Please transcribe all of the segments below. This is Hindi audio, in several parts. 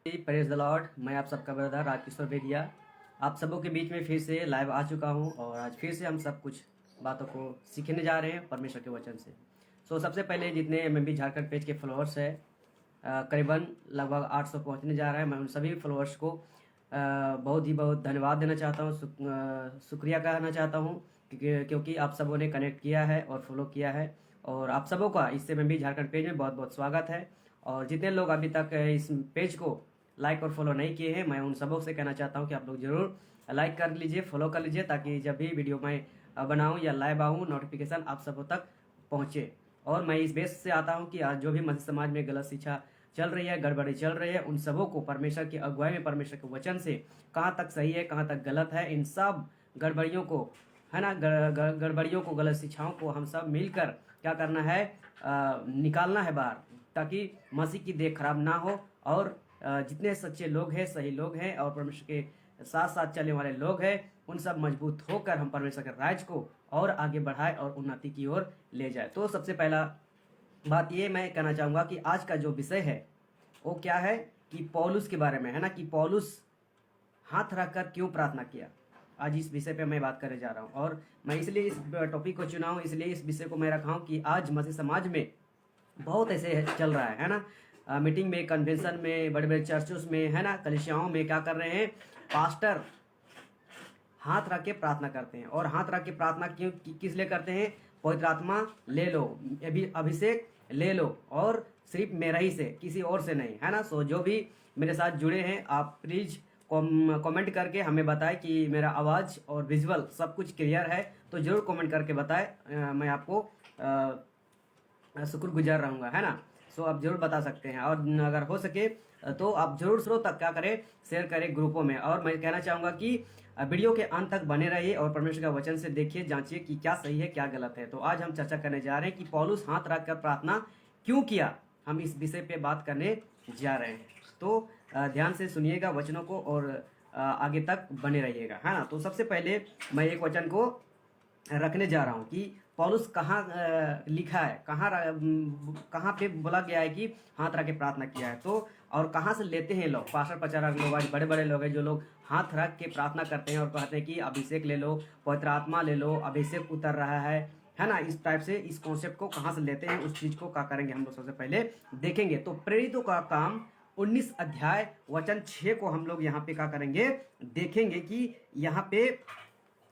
Praise the Lord. मैं आप सबका ब्रदर राजकिशोर बेदिया आप सबों के बीच में फिर से लाइव आ चुका हूं और आज फिर से हम सब कुछ बातों को सीखने जा रहे हैं परमेश्वर के वचन से। सबसे पहले जितने एमएमबी झारखंड पेज के फॉलोअर्स हैं, करीबन लगभग 800 पहुंचने जा रहा है। मैं उन सभी फॉलोअर्स को बहुत ही बहुत धन्यवाद देना चाहता हूँ, शुक्रिया कहना चाहता हूँ क्योंकि आप सबों ने कनेक्ट किया है और फॉलो किया है और आप सबों का इस एमएमबी झारखंड पेज में बहुत बहुत स्वागत है। और जितने लोग अभी तक इस पेज को लाइक और फॉलो नहीं किए हैं, मैं उन सबों से कहना चाहता हूं कि आप लोग जरूर लाइक कर लीजिए, फॉलो कर लीजिए, ताकि जब भी वीडियो मैं बनाऊं या लाइव आऊं नोटिफिकेशन आप सबों तक पहुंचे। और मैं इस बेस से आता हूं कि आज जो भी मसीह समाज में गलत शिक्षा चल रही है, गड़बड़ी चल रही है, उन सबों को परमेश्वर की अगुवाई में, परमेश्वर के वचन से कहाँ तक सही है, कहाँ तक गलत है, इन सब गड़बड़ियों को, है ना, गड़बड़ियों को, गलत शिक्षाओं को हम सब मिलकर क्या करना है, निकालना है बाहर, ताकि मसीह की देख खराब ना हो और जितने सच्चे लोग हैं, सही लोग हैं और परमेश्वर के साथ साथ चलने वाले लोग हैं, उन सब मजबूत होकर हम परमेश्वर के राज को और आगे बढ़ाए और उन्नति की ओर ले जाए। तो सबसे पहला बात ये मैं कहना चाहूँगा कि आज का जो विषय है वो क्या है कि पौलुस के बारे में है ना, कि पौलुस हाथ रखकर क्यों प्रार्थना किया। आज इस विषय पे मैं बात करने जा रहा हूँ और मैं इसलिए इस टॉपिक को चुना हूँ, इसलिए इस विषय को मैं रखा हूँ कि आज मसीह समाज में बहुत ऐसे चल रहा है ना, मीटिंग में, कन्वेंशन में, बड़े बड़े चर्चों में, है ना, कलीसियाओं में क्या कर रहे हैं, पास्टर हाथ रख के प्रार्थना करते हैं। और हाथ रख के प्रार्थना क्यों, किस लिए करते हैं? पवित्र आत्मा ले लो, अभिषेक ले लो, और सिर्फ मेरा ही से, किसी और से नहीं, है ना। जो भी मेरे साथ जुड़े हैं, आप प्लीज कमेंट करके हमें बताएं कि मेरा आवाज़ और विजुअल सब कुछ क्लियर है, तो जरूर कमेंट करके बताएं, मैं आपको शुक्रगुजार रहूँगा, है ना। आप जरूर बता सकते हैं और अगर हो सके तो आप जरूर श्रोता तक क्या करें, शेयर करें ग्रुपों में। और मैं कहना चाहूँगा कि वीडियो के अंत तक बने रहिए और परमेश्वर का वचन से देखिए, जांचिए कि क्या सही है क्या गलत है। तो आज हम चर्चा करने जा रहे हैं कि पौलुस हाथ रखकर प्रार्थना क्यों किया। हम इस विषय पे बात करने जा रहे हैं, तो ध्यान से सुनिएगा वचनों को और आगे तक बने रहिएगा, है ना। तो सबसे पहले मैं एक वचन को रखने जा रहा हूँ कि पौलुस कहाँ लिखा है, कहाँ पे बोला गया है कि हाथ रख के प्रार्थना किया है। तो और कहाँ से लेते हैं लोग, पास्टर प्रचारक लोग, आज बड़े बड़े लोग हैं जो लोग हाथ रख के प्रार्थना करते हैं और कहते हैं कि अभिषेक ले लो, पवित्र आत्मा ले लो, अभिषेक उतर रहा है ना। इस टाइप से इस कॉन्सेप्ट को कहाँ से लेते हैं, उस चीज को क्या करेंगे हम लोग सबसे पहले देखेंगे। तो प्रेरितों का काम 19 अध्याय वचन 6 को हम लोग यहाँ पे क्या करेंगे, देखेंगे कि यहाँ पे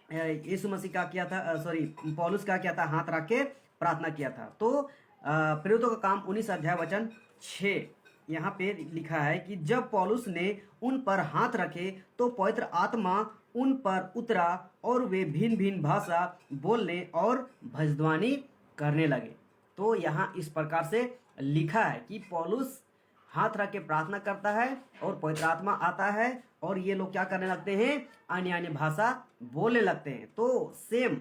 यीशु मसीह क्या किया था, पौलुस क्या किया था, हाथ रख के प्रार्थना किया था। तो प्रेरितों का काम 19 अध्याय वचन 6 यहाँ पे लिखा है कि जब पौलुस ने उन पर हाथ रखे तो पवित्र आत्मा उन पर उतरा और वे भिन्न भिन्न भाषा बोलने और भजध्वनि करने लगे। तो यहाँ इस प्रकार से लिखा है कि पौलुस हाथ रख के प्रार्थना करता है और पवित्र आत्मा आता है और ये लोग क्या करने लगते हैं, अन्य अन्य भाषा बोलने लगते हैं। तो सेम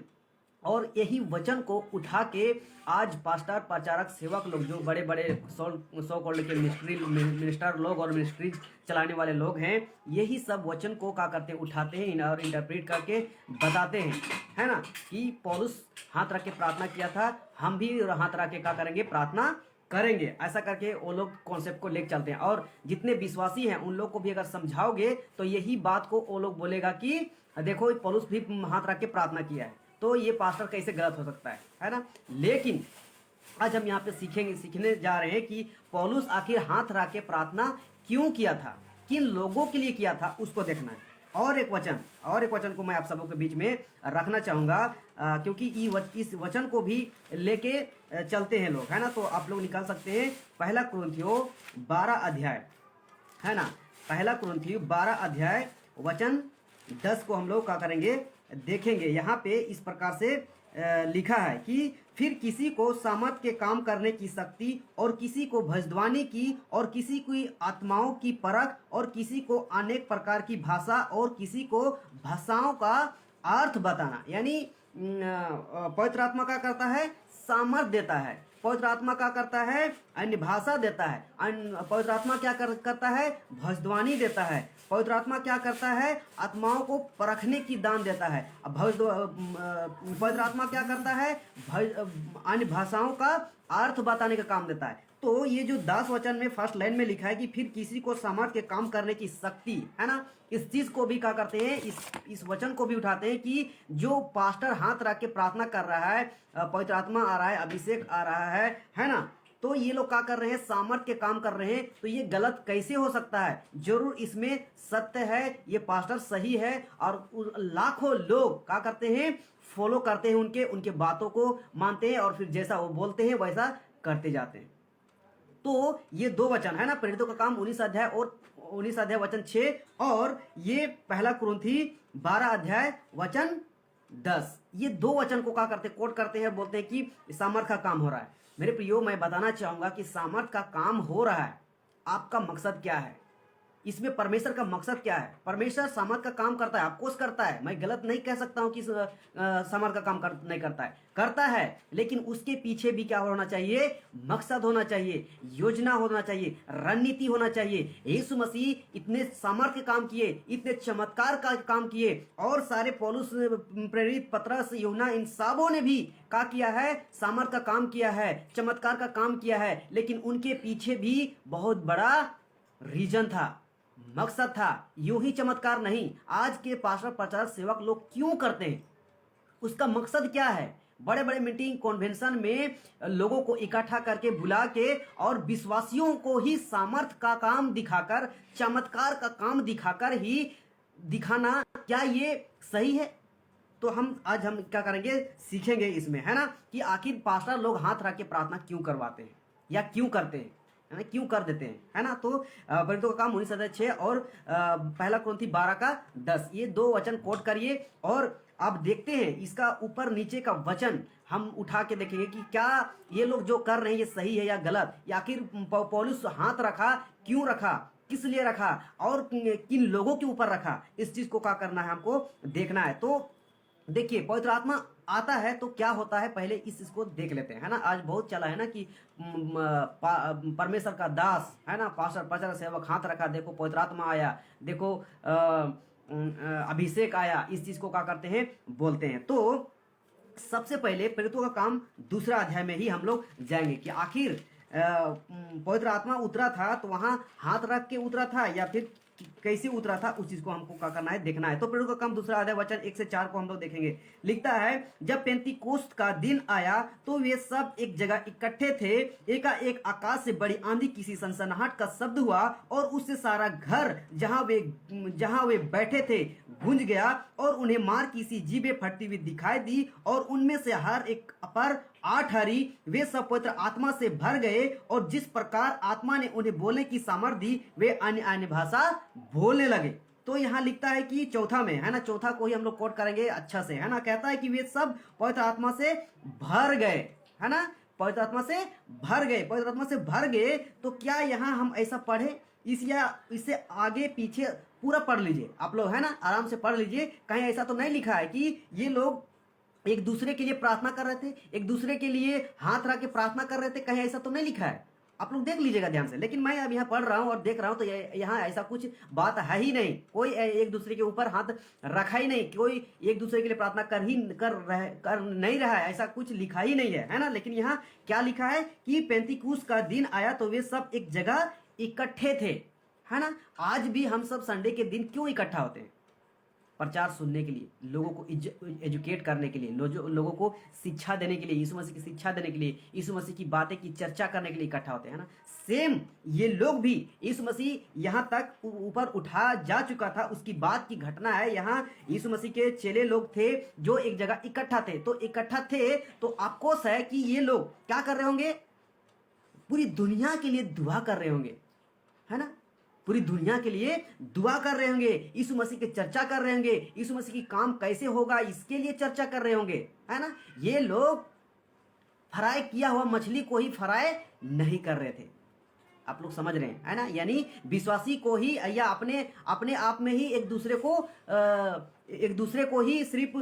और यही वचन को उठा के आज पास्टर, प्रचारक, सेवक लोग, जो बड़े बड़े सौ कॉल्ड के मिनिस्टर लोग और मिनिस्ट्री चलाने वाले लोग हैं, यही सब वचन को क्या करते हैं, उठाते हैं और इंटरप्रेट करके बताते हैं, है ना, कि पौलुस हाथ रख के प्रार्थना किया था, हम भी हाथ रख के क्या करेंगे, प्रार्थना करेंगे। ऐसा करके वो लोग कॉन्सेप्ट को लेकर चलते हैं और जितने विश्वासी हैं उन लोग को भी अगर समझाओगे तो यही बात को वो लोग बोलेगा कि देखो पौलुस भी हाथ रख के प्रार्थना किया है, तो ये पास्टर कैसे गलत हो सकता है ना। लेकिन आज हम यहाँ पे सीखने जा रहे हैं कि पौलुस आखिर हाथ रख के प्रार्थना क्यों किया था, किन लोगों के लिए किया था, उसको देखना है। और एक वचन को मैं आप सबों के बीच में रखना चाहूंगा, क्योंकि इस वचन को भी लेके चलते हैं लोग, है ना। तो आप लोग निकाल सकते हैं पहला कुरिन्थियों 12 अध्याय, है ना, पहला कुरिन्थियों 12 अध्याय वचन 10 को हम लोग क्या करेंगे, देखेंगे। यहाँ पे इस प्रकार से लिखा है कि फिर किसी को सामर्थ के काम करने की शक्ति और किसी को भजध्वनि की और किसी की आत्माओं की परख और किसी को अनेक प्रकार की भाषा और किसी को भाषाओं का अर्थ बताना। यानी पवित्र आत्मा क्या करता है, सामर्थ देता है। पवित्र आत्मा क्या करता है, अन्य भाषा देता है। पवित्र आत्मा क्या करता है, भजध्वनि देता है। पवित्र आत्मा क्या करता है, आत्माओं को परखने की दान देता है। पवित्र आत्मा क्या करता है, अन्य भाषाओं का अर्थ बताने का काम देता है। तो ये जो 10 वचन में फर्स्ट लाइन में लिखा है कि फिर किसी को सामर्थ के काम करने की शक्ति है ना, इस चीज को भी क्या करते हैं, इस वचन को भी उठाते हैं कि जो पास्टर हाथ रख के प्रार्थना कर रहा है, पवित्र आत्मा आ रहा है, अभिषेक आ रहा है ना, तो ये लोग क्या कर रहे हैं, सामर्थ के काम कर रहे हैं। तो ये गलत कैसे हो सकता है, जरूर इसमें सत्य है, ये पास्टर सही है और लाखों लोग क्या करते हैं, फॉलो करते हैं, उनके बातों को मानते हैं और फिर जैसा वो बोलते हैं वैसा करते जाते हैं। तो ये 2 वचन है ना, प्रेरितों का काम 19 अध्याय और 19 अध्याय वचन 6 और ये पहला कुरिन्थी 12 अध्याय वचन 10, ये 2 वचन को क्या करते, कोट करते हैं, बोलते हैं कि सामर्थ का काम हो रहा है। मेरे प्रियो, मैं बताना चाहूंगा कि सामर्थ का काम हो रहा है, आपका मकसद क्या है, इसमें परमेश्वर का मकसद क्या है। परमेश्वर सामर्थ का काम करता है, ऑफकोर्स करता है, मैं गलत नहीं कह सकता हूं कि सामर्थ का काम नहीं करता है, लेकिन उसके पीछे भी क्या होना चाहिए, मकसद होना चाहिए, योजना होना चाहिए, रणनीति होना चाहिए। यीशु मसीह इतने सामर्थ के काम किए, इतने चमत्कार का काम किए और सारे पौलुस, प्रेरित, पतरस, यूहन्ना, इन सबों ने भी क्या किया है, सामर्थ का काम किया है, चमत्कार का काम किया है, लेकिन उनके पीछे भी बहुत बड़ा रीजन था, मकसद था। यूं ही चमत्कार नहीं, आज के पास्टर, प्रचारक, सेवक लोग क्यों करते हैं, उसका मकसद क्या है। बड़े बड़े मीटिंग, कॉन्वेंशन में लोगों को इकट्ठा करके, बुला के और विश्वासियों को ही सामर्थ का काम दिखाकर, चमत्कार का काम दिखाकर ही दिखाना, क्या ये सही है। तो आज हम क्या करेंगे, सीखेंगे इसमें, है ना, कि आखिर पास्टर लोग हाथ रख के प्रार्थना क्यों करवाते हैं या क्यों करते हैं, है ना, क्यों कर देते हैं, है ना। तो प्रेरितों का काम 19 अध्याय 6 और पहला कुरिन्थी 12 का 10, ये 2 वचन कोट करिए और आप देखते हैं इसका ऊपर नीचे का वचन हम उठा के देखेंगे कि क्या ये लोग जो कर रहे हैं ये सही है या गलत, या आखिर पौलुस हाथ रखा, क्यों रखा, किस लिए रखा और किन लोगों के ऊपर रखा, इस चीज को क्या करना है, हमको देखना है। तो देखिए, पवित्र आत्मा आता है तो क्या होता है, पहले इसको देख लेते हैं, है ना। आज बहुत चला है ना कि परमेश्वर का दास, है ना, पास्टर, प्रचारक, सेवक हाथ रखा, देखो पवित्र आत्मा आया, देखो अभिषेक आया, इस चीज को क्या करते हैं, बोलते हैं। तो सबसे पहले प्रेरितों का काम 2 अध्याय में ही हम लोग जाएंगे कि आखिर पवित्र आत्मा उतरा था तो वहां हाथ रख के उतरा था या फिर कैसे उतरा था, उस चीज को हमको क्या करना है, देखना है। तो प्रेरितों का काम 2 अध्याय वचन 1 से 4 को हम लोग देखेंगे। लिखता है, जब पेंतीकोस्त का दिन आया तो वे सब एक जगह इकट्ठे थे, एकाएक आकाश से बड़ी आंधी, किसी सनसनाहट का शब्द हुआ और उससे सारा घर जहां वे बैठे थे गूंज गया और उन्हें मार की सी जीभें फटती हुई दिखाई दी और उनमें से हर एक पर 8 हरी, वे सब पवित्र आत्मा से भर गए और जिस प्रकार आत्मा ने उन्हें बोलने की सामर्थ दी वे अन्य अन्य भाषा बोलने लगे। तो यहाँ लिखता है कि चौथा में, है ना, चौथा को ही हम लोग कोट करेंगे अच्छा से, है ना। कहता है कि वे सब पवित्र आत्मा से भर गए, है ना, पवित्र आत्मा से भर गए, पवित्र आत्मा से भर गए। तो क्या यहाँ हम ऐसा पढ़े, इससे आगे पीछे पूरा पढ़ लीजिए आप लोग, है ना, आराम से पढ़ लीजिए। कहीं ऐसा तो नहीं लिखा है कि ये लोग एक दूसरे के लिए प्रार्थना कर रहे थे, एक दूसरे के लिए हाथ रख के प्रार्थना कर रहे थे, कहीं ऐसा तो नहीं लिखा है। आप लोग देख लीजिएगा ध्यान से। लेकिन मैं अब यहाँ पढ़ रहा हूँ और देख रहा हूँ तो यहाँ ऐसा कुछ बात है ही नहीं, कोई एक दूसरे के ऊपर हाथ रखा ही नहीं, कोई एक दूसरे के लिए प्रार्थना कर नहीं रहा है, ऐसा कुछ लिखा ही नहीं है ना। लेकिन यहाँ क्या लिखा है कि पेंतीकोस्त का दिन आया तो वे सब एक जगह इकट्ठे थे, है ना। आज भी हम सब संडे के दिन क्यों इकट्ठा होते हैं, प्रचार सुनने के लिए, लोगों को एजुकेट करने के लिए, लोगों को शिक्षा देने के लिए, यीशु मसीह की शिक्षा देने के लिए, यीशु मसीह की बातें की चर्चा करने के लिए इकट्ठा होते हैं ना। सेम ये लोग भी, यीशु मसीह यहाँ तक ऊपर उठा जा चुका था, उसकी बात की घटना है। यहाँ यीशु मसीह के चेले लोग थे जो एक जगह इकट्ठा थे, तो इकट्ठा थे तो अफकोर्स है कि ये लोग क्या कर रहे होंगे, पूरी दुनिया के लिए दुआ कर रहे होंगे, है ना, पूरी दुनिया के लिए दुआ कर रहे होंगे, यीशु मसीह की चर्चा कर रहे होंगे, यीशु मसीह की काम कैसे होगा इसके लिए चर्चा कर रहे होंगे, है ना। ये लोग फ्राई किया हुआ मछली को ही फ्राई नहीं कर रहे थे, आप लोग समझ रहे हैं, है ना। यानी विश्वासी को ही या अपने आप में ही एक दूसरे को ही सिर्फ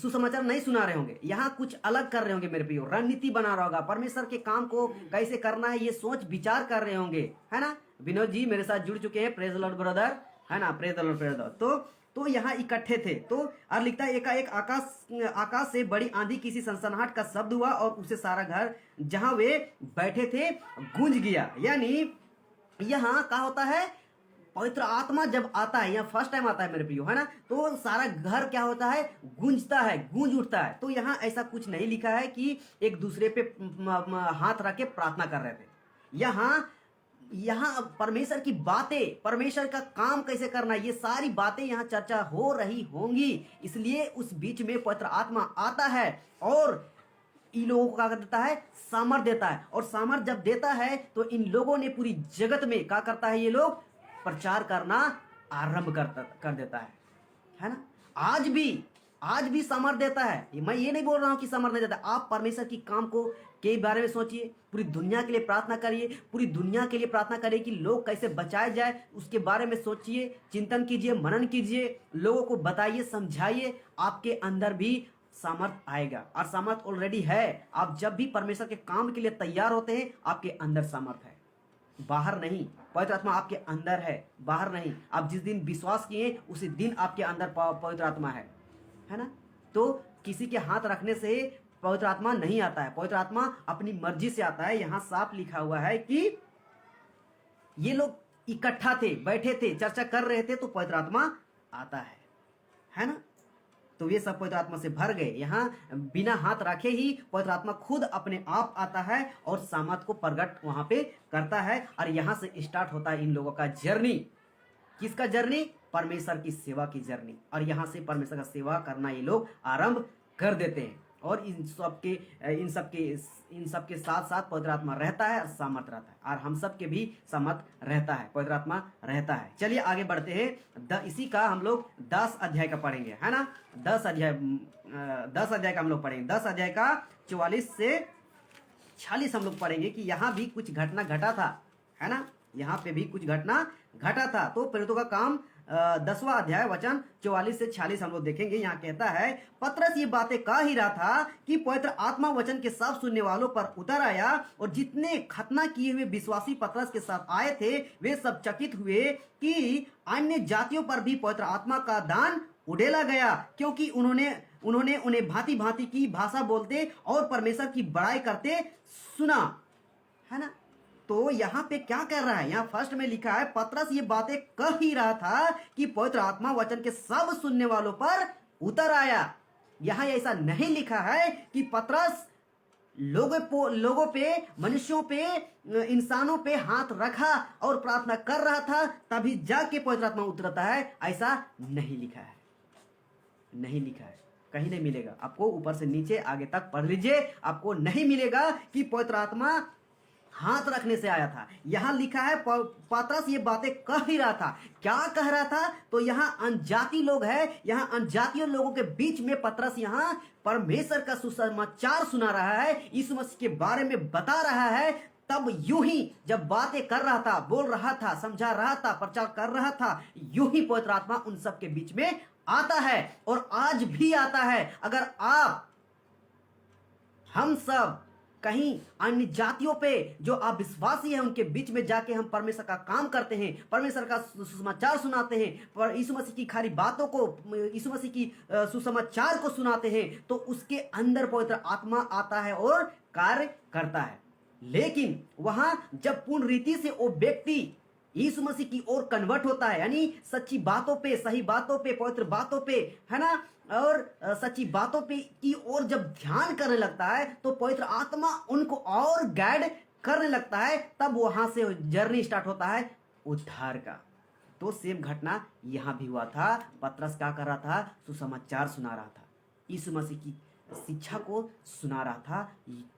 सुसमाचार नहीं सुना रहे होंगे, यहाँ कुछ अलग कर रहे होंगे मेरे प्रियो, रणनीति बना रहा होगा, परमेश्वर के काम को कैसे करना है ये सोच विचार कर रहे होंगे, है ना। विनोद जी मेरे साथ जुड़ चुके हैं, प्रेज द लॉर्ड ब्रदर, है ना, praise the Lord, praise the Lord. तो तो यहाँ इकट्ठे थे। तो और लिखता है एकाएक आकाश से बड़ी आंधी किसी सनसनाहट का शब्द हुआ और उसे सारा घर जहां वे बैठे थे गूंज गया। यानी यहाँ क्या होता है, पवित्र आत्मा जब आता है, यहाँ फर्स्ट टाइम आता है मेरे प्रियो, है ना, तो सारा घर क्या होता है, गूंजता है, गूंज उठता है। तो यहाँ ऐसा कुछ नहीं लिखा है कि एक दूसरे पे हाथ रख के प्रार्थना कर रहे थे। यहाँ यहाँ परमेश्वर की बातें, परमेश्वर का काम कैसे करना, ये सारी बातें यहाँ चर्चा हो रही होंगी। इसलिए उस बीच में पवित्र आत्मा आता है और इन लोगों को क्या कर देता है, सामर्थ देता है। और सामर्थ जब देता है तो इन लोगों ने पूरी जगत में क्या करता है, ये लोग प्रचार करना आरंभ कर देता है ना। आज भी सामर्थ देता है। मैं ये नहीं बोल रहा हूं कि सामर्थ नहीं देता। आप परमेश्वर की काम को के बारे में सोचिए, पूरी दुनिया के लिए प्रार्थना करिए, पूरी दुनिया के लिए प्रार्थना करिए कि लोग कैसे बचाए जाए, उसके बारे में सोचिए, चिंतन कीजिए, मनन कीजिए, लोगों को बताइए, समझाइए। आपके अंदर भी सामर्थ आएगा और सामर्थ ऑलरेडी है। आप जब भी परमेश्वर के काम के लिए तैयार होते हैं, आपके अंदर सामर्थ है, बाहर नहीं। पवित्र आत्मा आपके अंदर है, बाहर नहीं। आप जिस दिन विश्वास किए उसी दिन आपके अंदर पवित्र आत्मा है ना। तो किसी के हाथ रखने से पवित्र आत्मा नहीं आता है, पवित्र आत्मा अपनी मर्जी से आता है। यहां साफ लिखा हुआ है कि ये लोग इकट्ठा थे, बैठे थे, चर्चा कर रहे थे, तो पवित्र आत्मा आता है ना। तो ये सब पवित्र आत्मा से भर गए। यहाँ बिना हाथ रखे ही पवित्र आत्मा खुद अपने आप आता है और सामर्थ को प्रकट वहां पे करता है। और यहाँ से स्टार्ट होता है इन लोगों का जर्नी। किसका जर्नी? परमेश्वर की सेवा की जर्नी। और यहाँ से परमेश्वर का सेवा करना ये लोग आरंभ कर देते हैं। और इन सब के साथ साथ पवित्र आत्मा रहता है और सामर्थ रहता है, और हम सब के भी सामर्थ रहता है, पवित्र आत्मा रहता है। चलिए आगे बढ़ते हैं। इसी का हम लोग 10 अध्याय का पढ़ेंगे, है ना। 10 अध्याय का हम लोग पढ़ेंगे। 10 अध्याय का 44 से 46 हम लोग पढ़ेंगे कि यहाँ भी कुछ घटना घटा था, है ना। यहाँ पे भी कुछ घटना घटा था। तो प्रेरितों का काम 10वां अध्याय वचन 44 से 46 हम लोग देखेंगे। यहाँ कहता है, पतरस ये बातें कह ही रहा था कि पवित्र आत्मा वचन के सब सुनने वालों पर उतर आया, और जितने खतना किए हुए विश्वासी पतरस के साथ आए थे वे सब चकित हुए कि अन्य जातियों पर भी पवित्र आत्मा का दान उड़ेला गया, क्योंकि उन्होंने उन्हें भांति भांति की भाषा बोलते और परमेश्वर की बड़ाई करते सुना, है ना। तो यहाँ पे क्या कर रहा है, यहाँ फर्स्ट में लिखा है पतरस ये बातें कह ही रहा था कि पवित्र आत्मा वचन के सब सुनने वालों पर उतर आया। यहाँ ऐसा नहीं लिखा है कि पतरस लोगों पे, मनुष्यों पे, इंसानों पे हाथ रखा और प्रार्थना कर रहा था तभी जाके पवित्र आत्मा उतरता है। ऐसा नहीं लिखा है, नहीं लिखा है, कहीं नहीं मिलेगा आपको। ऊपर से नीचे आगे तक पढ़ लीजिए, आपको नहीं मिलेगा कि पवित्र आत्मा हाथ रखने से आया था। यहां लिखा है पतरस ये बातें कह ही रहा था। क्या कह रहा था? तो यहां अनजाति लोग हैं, यहां अनजातीय लोगों के बीच में पतरस यहां परमेश्वर का सुसमाचार सुना रहा है, यीशु मसीह के बारे में बता रहा है। तब यूं ही जब बातें कर रहा था, बोल रहा था, समझा रहा था, प्रचार कर रहा था, यूं ही पवित्र आत्मा उन सब के बीच में आता है और आज भी आता है। अगर आप, हम सब कहीं अन्य जातियों पे जो आप विश्वासी हैं उनके बीच में जाके हम परमेश्वर का काम करते हैं, परमेश्वर का सुसमाचार सुनाते हैं, पर यीशु मसीह की खाली बातों को, यीशु मसीह की सुसमाचार को सुनाते हैं, तो उसके अंदर पवित्र आत्मा आता है और कार्य करता है। लेकिन वहां जब पूर्ण रीति से वो व्यक्ति यीशु मसीह की ओर कन्वर्ट होता है, यानी सच्ची बातों पे, सही बातों पे, पवित्र बातों पे, है ना, और सच्ची बातों पे की ओर जब ध्यान करने लगता है तो पवित्र आत्मा उनको और गाइड करने लगता है। तब वहां से जर्नी स्टार्ट होता है उद्धार का। तो सेम घटना यहां भी हुआ था। पतरस क्या कर रहा था? सुसमाचार सुना रहा था, यीशु मसीह की शिक्षा को सुना रहा था।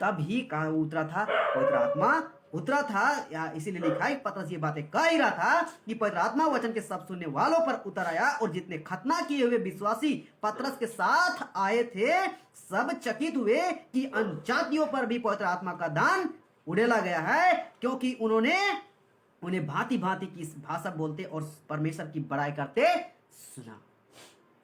तब ही कहाँ उतरा था? पवित्र आत्मा उतरा था। इसीलिए लिखा है पतरस ये बातें कह ही रहा था कि पवित्र आत्मा वचन के सब सुनने वालों पर उतर आया, और जितने खतना किए हुए विश्वासी पतरस के साथ आए थे सब चकित हुए कि अनजातियों पर भी पवित्र आत्मा का दान उड़ेला गया है, क्योंकि उन्हें भांति भांति की भाषा बोलते और परमेश्वर की बड़ाई करते सुना।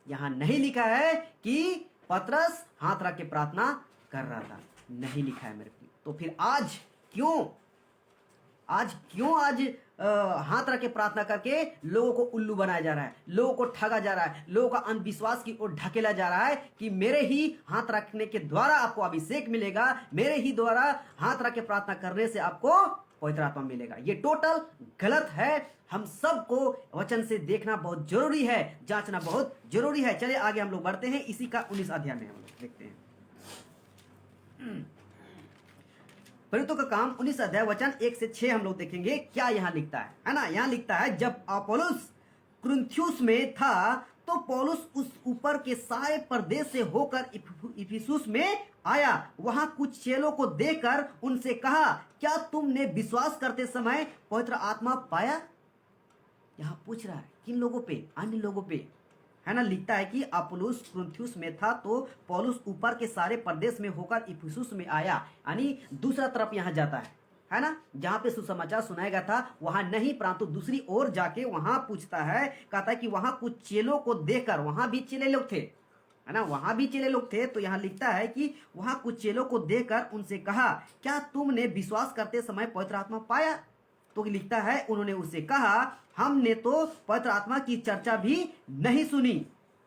यहां नहीं लिखा है कि पतरस हाथ रख के प्रार्थना कर रहा था, नहीं लिखा है मेरे को। तो फिर आज क्यों हाथ रख के प्रार्थना करके लोगों को उल्लू बनाया जा रहा है, लोगों को ठगा जा रहा है, लोगों का अंधविश्वास की ओर ढकेला जा रहा है कि मेरे ही हाथ रखने के द्वारा आपको अभिषेक मिलेगा, मेरे ही द्वारा हाथ रख के प्रार्थना करने से आपको पवित्र आत्मा मिलेगा। ये टोटल गलत है। हम सबको वचन से देखना बहुत जरूरी है, जांचना बहुत जरूरी है। चलिए आगे हम लोग बढ़ते हैं, इसी का 19 अध्याय में हम लोग देखते हैं। प्रेरितों का काम 19 अध्याय वचन 1 से 6 हम लोग देखेंगे क्या यहाँ लिखता है ना। यहाँ लिखता है, जब अपोलोस कुरिन्थुस में था तो पौलुस उस ऊपर के सारे प्रदेश से होकर इफिसुस में आया। वहां कुछ चेलों को देखकर उनसे कहा, क्या तुमने विश्वास करते समय पवित्र आत्मा पाया? यहां पूछ रहा है किन लोगों पे? अन्य लोगों पे, है ना। लिखता है कि अपोलोस कुरिन्थुस में था तो पौलुस ऊपर के सारे प्रदेश में होकर इफिसुस में आया, यानी दूसरा तरफ यहां जाता है ना। जहां पे सुसमाचार सुनाया गया था वहां नहीं, परंतु दूसरी ओर जाके वहां पूछता है, कहता है कि वहां कुछ चेलों को देखकर, वहां भी चेले लोग थे, है ना, वहां भी चेले लोग थे। तो यहां लिखता है कि वहां कुछ चेलों को देखकर उनसे कहा, क्या तुमने विश्वास करते समय पवित्र आत्मा पाया? तो लिखता है, उन्होंने उससे कहा, हमने तो पवित्र आत्मा की चर्चा भी नहीं सुनी,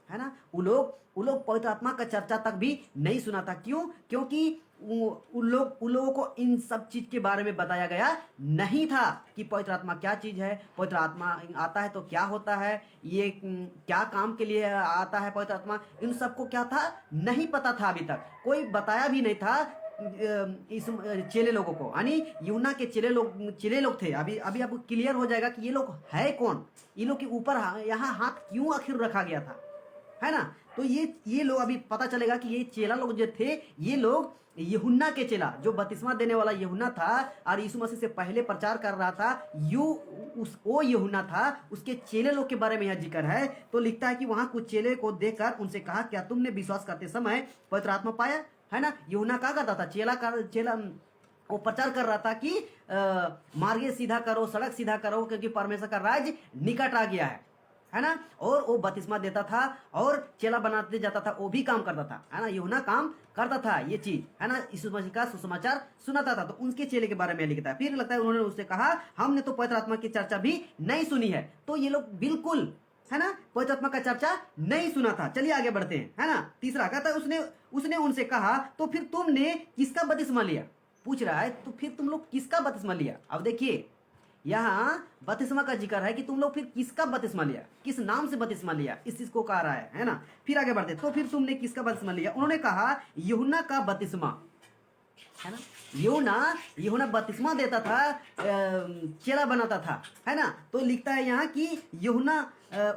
है ना। वो लोग पवित्र आत्मा का चर्चा तक भी नहीं सुना था। क्यों? क्योंकि उन लोगों को इन सब चीज के बारे में बताया गया नहीं था कि पवित्र आत्मा क्या चीज है, पवित्र आत्मा आता है तो क्या होता है, ये क्या काम के लिए आता है पवित्र आत्मा, इन सबको क्या था नहीं पता था। अभी तक कोई बताया भी नहीं था इस चेले लोगों को, यानी यूना के चेले लोग थे। अभी आपको क्लियर हो जाएगा कि ये लोग है कौन, ये लोग के ऊपर यहाँ हाथ क्यों आखिर रखा गया था, है ना। तो ये लोग अभी पता चलेगा कि ये चेला लोग जो थे, ये लोग यूहन्ना के चेला, जो बपतिस्मा देने वाला यूहन्ना था और यीशु मसीह से पहले प्रचार कर रहा था, वो यूहन्ना था, उसके चेले लोग के बारे में यह जिक्र है। तो लिखता है कि वहां कुछ चेले को देखकर उनसे कहा, क्या तुमने विश्वास करते समय पवित्र आत्मा पाया? है ना। यूहन्ना क्या करता था? चेला वो प्रचार कर रहा था कि मार्ग सीधा करो, सड़क सीधा करो, क्योंकि परमेश्वर का राज्य निकट आ गया है ना। और वो बपतिस्मा देता था और चेला बनाते जाता था, वो भी काम करता था, है ना। यूहन्ना काम करता था ये चीज, है ना। यीशु मसीह का सुसमाचार सुनाता था। तो उनके चेले के बारे में लिखता है। फिर लगता है उन्होंने उससे कहा, हमने तो पवित्र आत्मा की चर्चा भी नहीं सुनी है। तो ये लोग बिल्कुल, है ना, पवित्र आत्मा का चर्चा नहीं सुना था। चलिए आगे बढ़ते हैं, है ना। तीसरा कहता है, उसने उनसे कहा, तो फिर तुमने किसका बपतिस्मा लिया? पूछ रहा है, तो फिर तुम लोग किसका बपतिस्मा लिया? अब देखिए यहाँ बपतिस्मा का जिक्र है कि तुम लोग फिर किसका बपतिस्मा लिया, किस नाम से बपतिस्मा लिया, इस चीज को कह रहा है ना। फिर आगे बढ़ते, तो फिर तुमने किसका बपतिस्मा लिया? उन्होंने कहा, यूहन्ना का बपतिस्मा, है ना। यूहन्ना बपतिस्मा देता था, चेला बनाता था, है ना। तो लिखता है यहाँ कि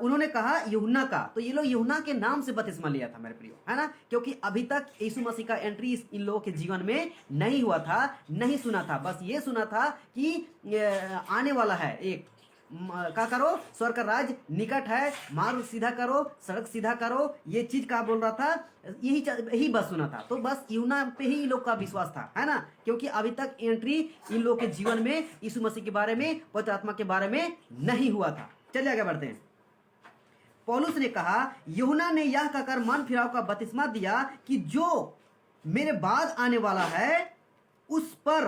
उन्होंने कहा यूहन्ना का, तो ये लोग यूहन्ना के नाम से बपतिस्मा लिया था मेरे प्रियो, है ना। क्योंकि अभी तक यीशु मसीह का एंट्री इन लोगों के जीवन में नहीं हुआ था, नहीं सुना था। बस ये सुना था कि आने वाला है एक, क्या करो, स्वर्ग का राज निकट है, मार्ग सीधा करो, सड़क सीधा करो, ये चीज का बोल रहा था, यही बस सुना था। तो बस यूहन्ना पे ही इन लोग का विश्वास था, है ना। क्योंकि अभी तक एंट्री इन लोग के जीवन में यीशु मसीह के बारे में, पवित्र आत्मा के बारे में नहीं हुआ था। चलिए आगे बढ़ते हैं। पौलुस ने कहा, यूहन्ना ने यह कहकर मन फिराव का बपतिस्मा दिया कि जो मेरे बाद आने वाला है उस पर,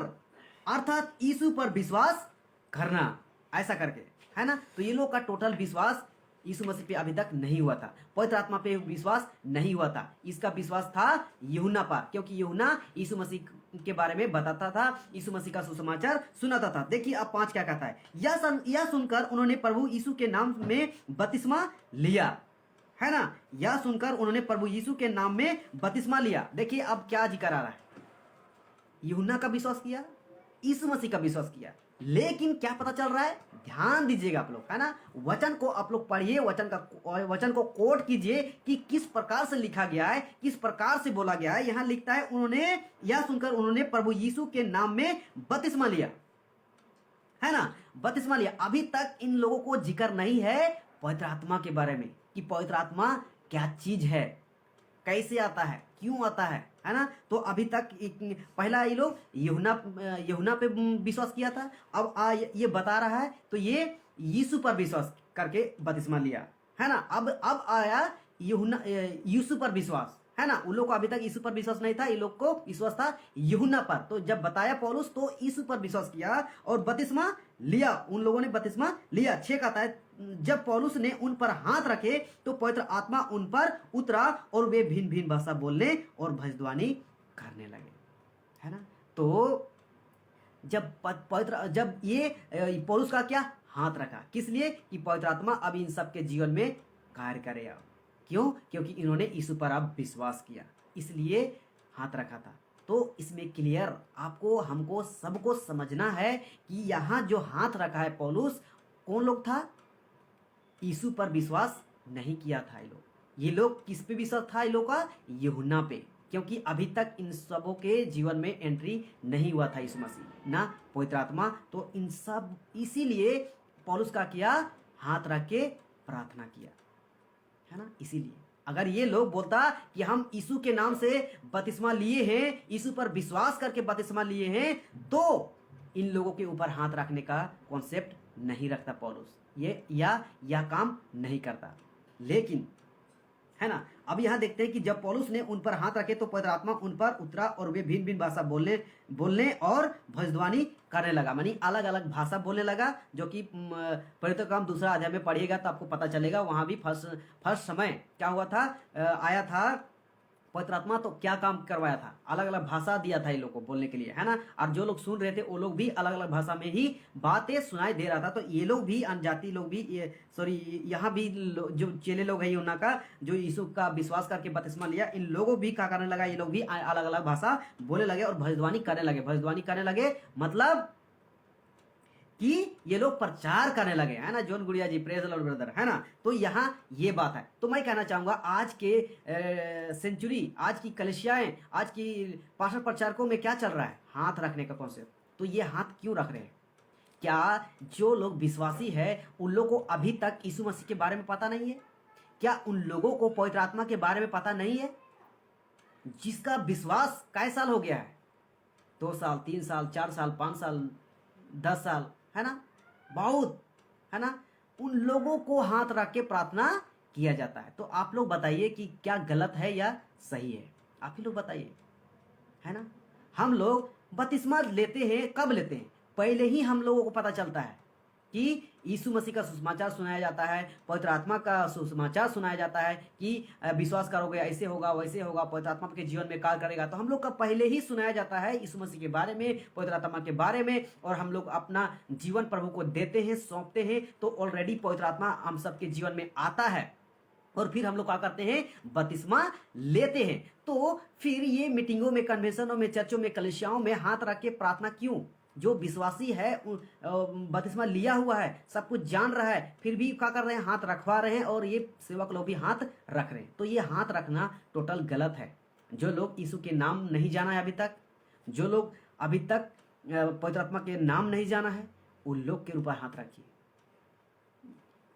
अर्थात यीशु पर विश्वास करना, ऐसा करके, है ना। तो ये लोग का टोटल विश्वास यीशु मसीह पे अभी तक नहीं हुआ था, पवित्र आत्मा पे विश्वास नहीं हुआ था। इसका विश्वास था यूहन्ना पर, क्योंकि यूहन्ना यीशु मसीह के बारे में बताता था, यीशु मसीह का सुसमाचार सुनाता था। देखिए अब 5 क्या कहता है, यह सुनकर उन्होंने प्रभु यीशु के नाम में बपतिस्मा लिया, है ना। यह सुनकर उन्होंने प्रभु यीशु के नाम में बपतिस्मा लिया। देखिए अब क्या जिक्र आ रहा है, यूहन्ना का विश्वास किया, यीशु मसीह का विश्वास किया, लेकिन क्या पता चल रहा है, ध्यान दीजिएगा आप लोग, है ना। वचन को आप लोग पढ़िए, वचन को कोट कीजिए कि किस प्रकार से लिखा गया है, किस प्रकार से बोला गया है। यहां लिखता है, यह सुनकर उन्होंने प्रभु यीशु के नाम में बपतिस्मा लिया, है ना, बपतिस्मा लिया। अभी तक इन लोगों को जिक्र नहीं है पवित्र आत्मा के बारे में कि पवित्र आत्मा क्या चीज है, कैसे आता है, क्यों आता है ना। तो अभी तक पहला ये लोग यूहन्ना पे विश्वास किया था, अब ये बता रहा है तो ये यीशु पर विश्वास करके बपतिस्मा लिया, है ना। अब आया यीशु पर विश्वास, है ना। उन लोग को अभी तक यीशु पर विश्वास नहीं था, ये लोग को विश्वास था यूहन्ना पर। तो जब बताया पौलुस तो यीशु पर विश्वास किया और बपतिस्मा लिया, उन लोगों ने बपतिस्मा लिया। 6 कहता है जब पौलुस ने उन पर हाथ रखे तो पवित्र आत्मा उन पर उतरा और वे भिन्न भिन्न भाषा बोलने और भजद्वानी करने लगे, है ना। तो जब ये पौलुस का क्या हाथ रखा, किस लिए कि पवित्र आत्मा अब इन सब के जीवन में कार्य करेगा। क्यों? क्योंकि इन्होंने यीशु पर अब विश्वास किया, इसलिए हाथ रखा था। तो इसमें क्लियर आपको हमको सबको समझना है कि यहाँ जो हाथ रखा है पौलुस, कौन लोग था? यीशु पर विश्वास नहीं किया था ये लोग किस पे विश्वास था? ये लोग का यूहन्ना पे, क्योंकि अभी तक इन सबों के जीवन में एंट्री नहीं हुआ था यीशु मसीह ना पवित्र आत्मा। तो इन सब इसीलिए पौलुस का किया हाथ रख के प्रार्थना किया, है ना। इसीलिए अगर ये लोग बोलता कि हम यीशु के नाम से बपतिस्मा लिए हैं, यीशु पर विश्वास करके बपतिस्मा लिए हैं, तो इन लोगों के ऊपर हाथ रखने का कॉन्सेप्ट नहीं रखता पौलुस, ये या काम नहीं करता। लेकिन है ना, अब यहाँ देखते हैं कि जब पौलुस ने उन पर हाथ रखे तो पवित्र आत्मा उन पर उतरा और वे भिन्न भिन्न भाषा बोलने और भजद्वानी करने लगा, मानी अलग अलग भाषा बोलने लगा, जो कि पवित्र काम 2 अध्याय में पढ़िएगा तो आपको पता चलेगा। वहाँ भी फर्स्ट समय क्या हुआ था, आया था पवित्र आत्मा, तो क्या काम करवाया था, अलग अलग भाषा दिया था इन लोग को बोलने के लिए, है ना। और जो लोग सुन रहे थे वो लोग भी अलग अलग भाषा में ही बातें सुनाई दे रहा था। तो ये लोग भी अनजाति लोग भी यहाँ भी जो चेले लोग हैं यूहन्ना का, जो यीशु का विश्वास करके बपतिस्मा लिया, इन लोगों भी क्या करने लगा, ये लोग भी अलग अलग भाषा बोलने लगे और भजद्वानी करने लगे। भजद्वानी करने लगे मतलब कि ये लोग प्रचार करने लगे, है ना। जॉन गुड़िया जी, प्रेज द लॉर्ड ब्रदर, है ना। तो यहाँ ये बात है। तो मैं कहना चाहूंगा आज के सेंचुरी, आज की कलिसियाएं, आज की पास्टर प्रचारकों में क्या चल रहा है, हाथ रखने का कॉन्सेप्ट। तो ये हाथ क्यों रख रहे हैं? क्या जो लोग विश्वासी है उन लोगों को अभी तक यीशु मसीह के बारे में पता नहीं है? क्या उन लोगों को पवित्र आत्मा के बारे में पता नहीं है? जिसका विश्वास कई साल हो गया है, 2 साल, 3 साल, 4 साल, 5 साल, 10 साल, है ना, बहुत, है ना, उन लोगों को हाथ रख के प्रार्थना किया जाता है। तो आप लोग बताइए कि क्या गलत है या सही है? आप ही लोग बताइए, है ना। हम लोग बपतिस्मा लेते हैं, कब लेते हैं? पहले ही हम लोगों को पता चलता है कि यीशु मसीह का सुसमाचार सुनाया जाता है, पवित्र आत्मा का सुसमाचार सुनाया जाता है कि विश्वास करोगे ऐसे होगा वैसे होगा, पवित्र आत्मा के जीवन में कार्य करेगा। तो हम लोग का पहले ही सुनाया जाता है यीशु मसीह के बारे में, पवित्र आत्मा के बारे में, और हम लोग अपना जीवन प्रभु को देते हैं, सौंपते हैं। तो ऑलरेडी पवित्र आत्मा हम सबके जीवन में आता है और फिर हम लोग क्या करते हैं, बपतिस्मा लेते हैं। तो फिर ये मीटिंगों में, कन्वेंशनों में, चर्चों में, कलीसियाओं में हाथ रख के प्रार्थना क्यों? जो विश्वासी है बपतिस्मा लिया हुआ है, सब कुछ जान रहा है, फिर भी क्या कर रहे हैं, हाथ रखवा रहे हैं, और ये सेवक लोग भी हाथ रख रहे हैं। तो ये हाथ रखना टोटल गलत है। जो लोग यीशु के नाम नहीं जाना है अभी तक, जो लोग अभी तक पवित्र आत्मा के नाम नहीं जाना है, उन लोग के ऊपर हाथ रखिए।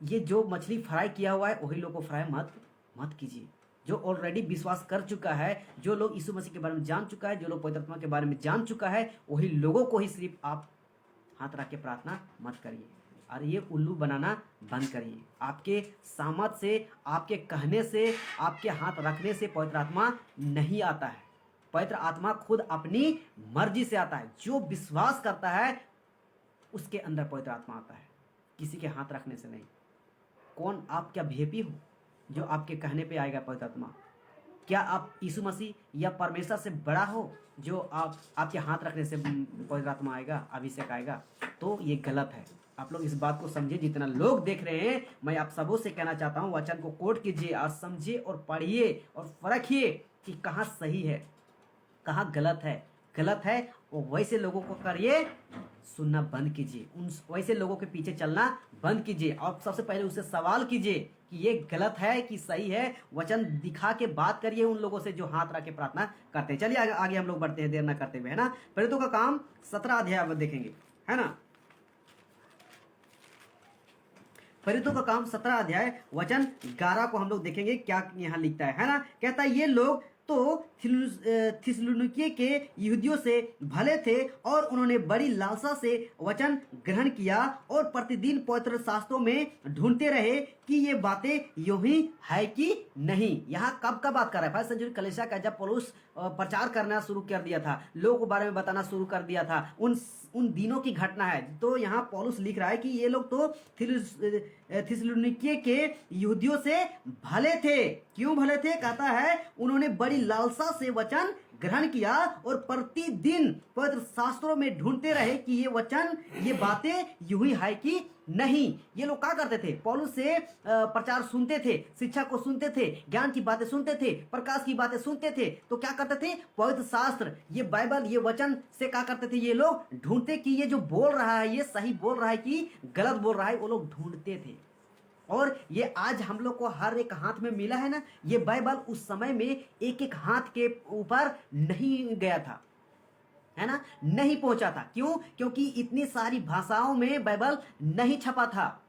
ये जो मछली फ्राई किया हुआ है वही लोग को फ्राई मत कीजिए। जो ऑलरेडी विश्वास कर चुका है, जो लोग यीशु मसीह के बारे में जान चुका है, जो लोग पवित्र आत्मा के बारे में जान चुका है, वही लोगों को ही सिर्फ आप हाथ रख के प्रार्थना मत करिए। और ये उल्लू बनाना बंद करिए। आपके सामर्थ से, आपके कहने से, आपके हाथ रखने से पवित्र आत्मा नहीं आता है। पवित्र आत्मा खुद अपनी मर्जी से आता है। जो विश्वास करता है उसके अंदर पवित्र आत्मा आता है, किसी के हाथ रखने से नहीं। कौन, आप क्या वीआईपी हो जो आपके कहने पे आएगा पवित्र आत्मा? क्या आप यीशु मसीह या परमेश्वर से बड़ा हो जो आपके हाथ रखने से पवित्र आत्मा आएगा, अभिषेक आएगा? तो ये गलत है। आप लोग इस बात को समझिए। जितना लोग देख रहे हैं, मैं आप सबों से कहना चाहता हूँ, वचन को कोट कीजिए और समझिए और पढ़िए और परखिए कि कहाँ सही है, कहाँ गलत है। गलत है वो वैसे लोगों को करिए, सुनना बंद कीजिए, उन वैसे लोगों के पीछे चलना बंद कीजिए, और सबसे पहले उससे सवाल कीजिए कि ये गलत है कि सही है। वचन दिखा के बात करिए उन लोगों से जो हाथ रख के प्रार्थना करते हैं। चलिए आगे हम लोग बढ़ते हैं, देर ना करते हुए, है ना। प्रेरितों का काम 17 अध्याय देखेंगे, है ना। प्रेरितों का काम 17 अध्याय वचन 11 को हम लोग देखेंगे क्या यहाँ लिखता है ना। कहता है ये लोग तो थिस्सलुनीके के यहूदियों से भले थे और उन्होंने बड़ी लालसा से वचन ग्रहण किया और प्रतिदिन पवित्र शास्त्रों में ढूंढते रहे कि ये बातें यूं ही है कि नहीं। यहाँ कब का बात कर रहा है? फर्स्ट सेंचुरी कलीसिया का, जब पौलुस प्रचार करना शुरू कर दिया था, लोगों के बारे में बताना शुरू कर दिया था। उन दिनों की घटना है। तो यहाँ पौलुस लिख रहा है कि ये लोग तो थिस्सलुनीके के यहूदियों से भले थे। क्यों भले थे? कहता है उन्होंने बड़ी लालसा से वचन ग्रहण किया और प्रतिदिन पवित्र शास्त्रों में ढूंढते रहे कि ये वचन, ये बातें यूं ही है कि नहीं। ये लोग क्या करते थे? पौलुस से प्रचार सुनते थे, शिक्षा को सुनते थे, ज्ञान की बातें सुनते थे, प्रकाश की बातें सुनते थे। तो क्या करते थे? पवित्र शास्त्र, ये बाइबल, ये वचन से क्या करते थे? ये लोग ढूंढते कि ये जो बोल रहा है ये सही बोल रहा है कि गलत बोल रहा है। वो लोग ढूंढते थे। और ये आज हम लोग को हर एक हाथ में मिला है ना। ये बाइबल उस समय में एक एक हाथ के ऊपर नहीं गया था, है ना, नहीं पहुंचा था। क्यों? क्योंकि इतनी सारी भाषाओं में बाइबल नहीं छपा था,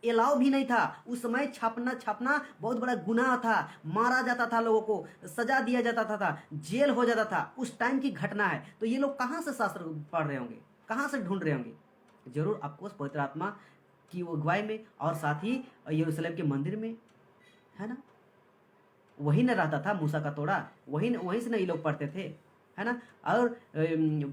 एलाव भी नहीं था। उस समय छपना बहुत बड़ा गुनाह था, मारा जाता था, लोगों को सजा दिया जाता था, जेल हो जाता था। उस टाइम की घटना है। तो ये लोग कहाँ से शास्त्र पढ़ रहे होंगे, कहाँ से ढूंढ रहे होंगे? जरूर आपको पवित्र आत्मा की अगुवाई में और साथ ही यरूशलेम के मंदिर में, है ना। वही न रहता था मूसा का तोड़ा, वहीं से ना ये लोग पढ़ते थे, है ना। और